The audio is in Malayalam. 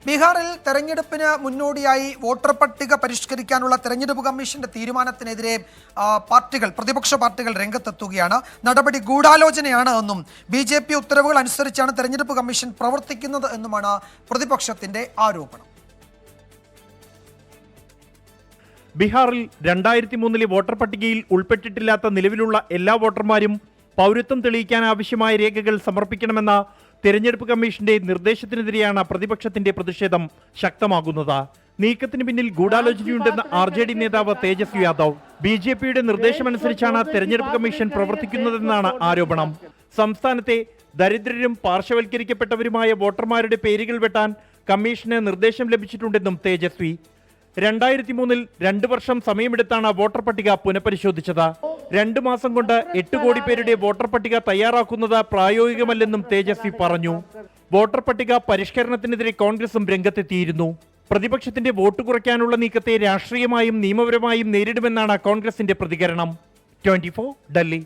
ബീഹാറിൽ തെരഞ്ഞെടുപ്പിന് മുന്നോടിയായി വോട്ടർ പട്ടിക പരിഷ്കരിക്കാനുള്ള തെരഞ്ഞെടുപ്പ് കമ്മീഷന്റെ തീരുമാനത്തിനെതിരെ പ്രതിപക്ഷ പാർട്ടികൾ രംഗത്തെത്തുകയാണ്. നടപടി ഗൂഢാലോചനയാണ് എന്നും BJP ഉത്തരവുകൾ അനുസരിച്ചാണ് തെരഞ്ഞെടുപ്പ് കമ്മീഷൻ പ്രവർത്തിക്കുന്നത് എന്നുമാണ് പ്രതിപക്ഷത്തിന്റെ ആരോപണം. ബീഹാറിൽ 2003 വോട്ടർ പട്ടികയിൽ ഉൾപ്പെട്ടിട്ടില്ലാത്ത നിലവിലുള്ള എല്ലാ വോട്ടർമാരും പൗരത്വം തെളിയിക്കാൻ ആവശ്യമായ രേഖകൾ സമർപ്പിക്കണമെന്ന തെരഞ്ഞെടുപ്പ് കമ്മീഷന്റെ നിർദ്ദേശത്തിനെതിരെയാണ് പ്രതിപക്ഷത്തിന്റെ പ്രതിഷേധം ശക്തമാകുന്നത്. നീക്കത്തിന് പിന്നിൽ ഗൂഢാലോചനയുണ്ടെന്ന് RJD നേതാവ് തേജസ്വി യാദവ്. BJPയുടെ നിർദ്ദേശമനുസരിച്ചാണ് തെരഞ്ഞെടുപ്പ് കമ്മീഷൻ പ്രവർത്തിക്കുന്നതെന്നാണ് ആരോപണം. സംസ്ഥാനത്തെ ദരിദ്രരും പാർശ്വവൽക്കരിക്കപ്പെട്ടവരുമായ വോട്ടർമാരുടെ പേരുകൾ വെട്ടാൻ കമ്മീഷന് നിർദ്ദേശം ലഭിച്ചിട്ടുണ്ടെന്നും തേജസ്വി. 2003 2 വർഷം സമയമെടുത്താണ് വോട്ടർ പട്ടിക പുനഃപരിശോധിച്ചത്. 2 മാസം കൊണ്ട് 8 കോടി പേരുടെ വോട്ടർ പട്ടിക തയ്യാറാക്കുന്നത് പ്രായോഗികമല്ലെന്നും തേജസ്വി പറഞ്ഞു. വോട്ടർ പട്ടിക പരിഷ്കരണത്തിനെതിരെ കോൺഗ്രസും രംഗത്തെത്തിയിരുന്നു. പ്രതിപക്ഷത്തിന്റെ വോട്ട് കുറയ്ക്കാനുള്ള നീക്കത്തെ രാഷ്ട്രീയമായും നിയമപരമായും നേരിടുമെന്നാണ് കോൺഗ്രസിന്റെ പ്രതികരണം. 24 ഡൽഹി.